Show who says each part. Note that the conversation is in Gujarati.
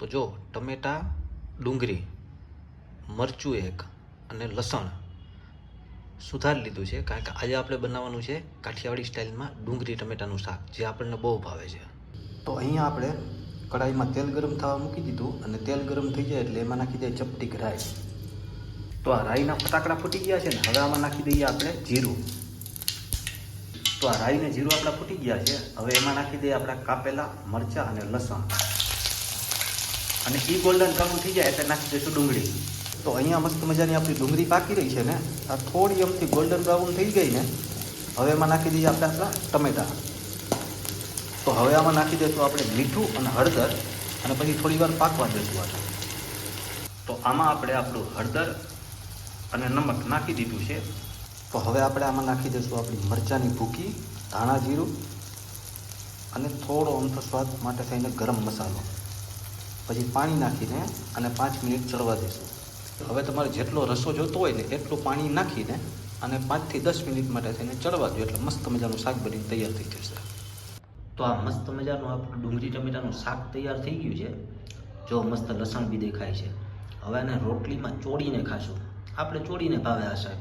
Speaker 1: તો જો ટમેટા, ડુંગળી, મરચું એક અને લસણ સુધારી લીધું છે, કારણ કે આજે આપણે બનાવવાનું છે કાઠિયાવાડી સ્ટાઇલમાં ડુંગળી ટમેટાનું શાક, જે આપણને બહુ ભાવે છે. તો અહીંયા આપણે કઢાઈમાં તેલ ગરમ થવા મૂકી દીધું અને તેલ ગરમ થઈ જાય એટલે એમાં નાખી દઈએ ચપટીક રાઈ. તો આ રાઈના ફટાકડા ફૂટી ગયા છે ને, હવે આમાં નાખી દઈએ આપણે જીરું. તો આ રાઈ ને જીરું આપણા ફૂટી ગયા છે, હવે એમાં નાખી દઈએ આપણા કાપેલા મરચાં અને લસણ, અને એ ગોલ્ડન બ્રાઉન થઈ જાય એટલે નાખી દઈશું ડુંગળી. તો અહીંયા મસ્ત મજાની આપણી ડુંગળી પાકી રહી છે ને, આ થોડી એમથી ગોલ્ડન બ્રાઉન થઈ ગઈ ને, હવે એમાં નાખી દઈએ આપણે આપણા ટમેટા. તો હવે આમાં નાખી દઈશું આપણે મીઠું અને હળદર, અને પછી થોડી વાર પાકવા દઈશું આ. તો આમાં આપણે આપણું હળદર અને નમક નાખી દીધું છે. તો હવે આપણે આમાં નાખી દઈશું આપણી મરચાંની ભૂકી, ધાણા જીરું અને થોડો અમથો સ્વાદ માટે થઈને ગરમ મસાલો. પછી પાણી નાખીને અને 5 મિનિટ ચડવા દઈશું. હવે તમારે જેટલો રસો જોતો હોય ને એટલું પાણી નાખીને અને 5 થી 10 મિનિટ માટે થઈને ચડવા દો, એટલે મસ્ત મજાનું શાક બનીને તૈયાર થઈ જશે. તો આ મસ્ત મજાનું આપણું ડુંગળી ટમેટાનું શાક તૈયાર થઈ ગયું છે. જો મસ્ત લસણ બી દેખાય છે. હવે આને રોટલીમાં ચોળીને ખાશું. આપણે ચોળીને ભાવે આ શાક.